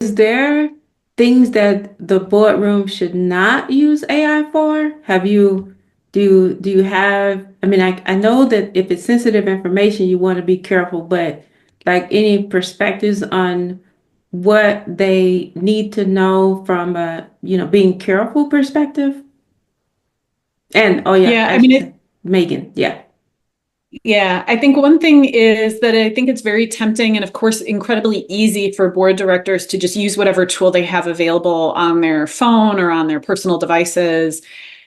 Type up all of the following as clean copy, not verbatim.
there things that the boardroom should not use AI for? Do you have, I mean, I know that if it's sensitive information, you want to be careful, but like any perspectives on what they need to know from a, being careful perspective? And oh yeah, Yeah, I I mean, should say Megan, yeah. yeah, I think one thing is that I think it's very tempting and, of course, incredibly easy for board directors to just use whatever tool they have available on their phone or on their personal devices.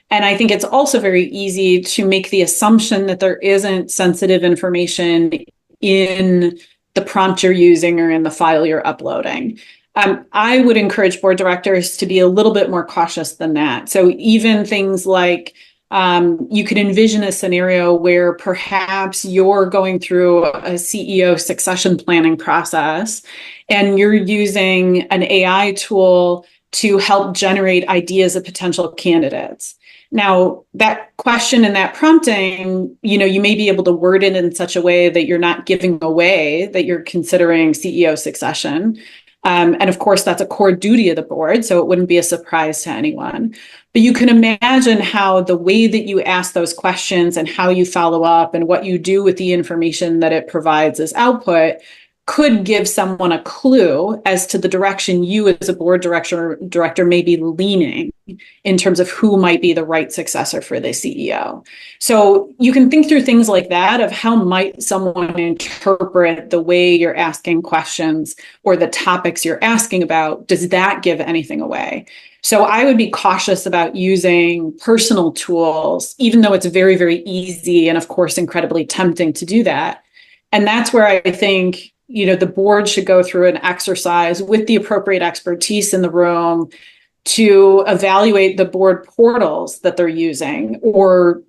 And I think it's also very easy to make the assumption that there isn't sensitive information in the prompt you're using or in the file you're uploading. I would encourage board directors to be a little bit more cautious than that. So even things like you could envision a scenario where perhaps you're going through a CEO succession planning process and you're using an AI tool to help generate ideas of potential candidates. Now, that question and that prompting, you may be able to word it in such a way that you're not giving away that you're considering CEO succession. And of course, that's a core duty of the board, so it wouldn't be a surprise to anyone. But you can imagine how the way that you ask those questions and how you follow up and what you do with the information that it provides as output could give someone a clue as to the direction you as a board director may be leaning in terms of who might be the right successor for the CEO. So you can think through things like that of how might someone interpret the way you're asking questions or the topics you're asking about. Does that give anything away? So I would be cautious about using personal tools, even though it's very, very easy and, of course, incredibly tempting to do that. And that's where I think, the board should go through an exercise with the appropriate expertise in the room to evaluate the board portals that they're using or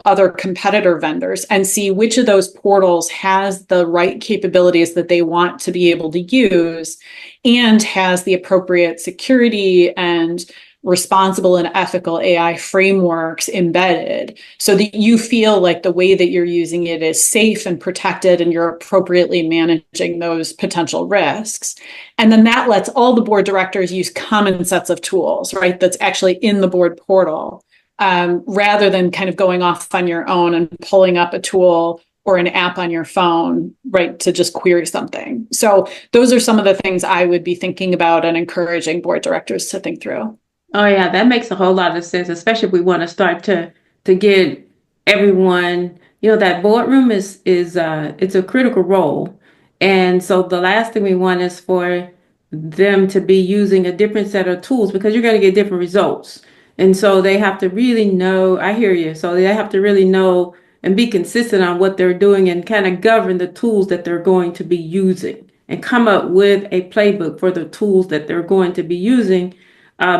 other competitor vendors and see which of those portals has the right capabilities that they want to be able to use and has the appropriate security and responsible and ethical AI frameworks embedded so that you feel like the way that you're using it is safe and protected and you're appropriately managing those potential risks. And then that lets all the board directors use common sets of tools, right? That's actually in the board portal, rather than kind of going off on your own and pulling up a tool or an app on your phone, right, to just query something. So those are some of the things I would be thinking about and encouraging board directors to think through. Oh yeah, that makes a whole lot of sense, especially if we want to start to get everyone, that boardroom is it's a critical role. And so the last thing we want is for them to be using a different set of tools because you're going to get different results. And so they have to really know, I hear you. So they have to really know and be consistent on what they're doing and kind of govern the tools that they're going to be using and come up with a playbook for the tools that they're going to be using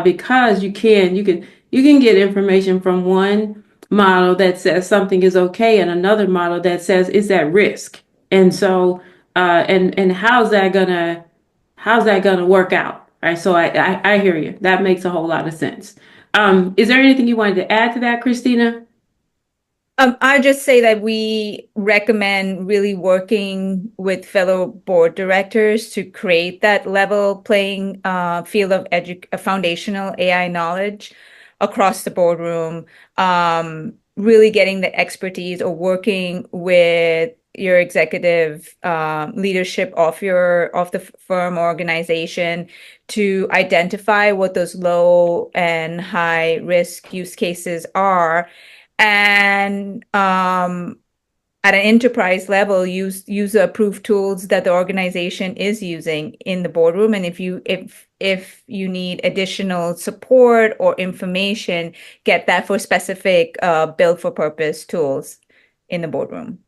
because you can get information from one model that says something is okay and another model that says it's at risk. And so and how's that gonna work out? Right. So I hear you. That makes a whole lot of sense. Is there anything you wanted to add to that, Christina? I just say that we recommend really working with fellow board directors to create that level playing field of foundational AI knowledge across the boardroom. Really getting the expertise or working with your executive leadership of the firm organization to identify what those low and high risk use cases are and at an enterprise level use the approved tools that the organization is using in the boardroom. And if you need additional support or information, get that for specific built for purpose tools in the boardroom.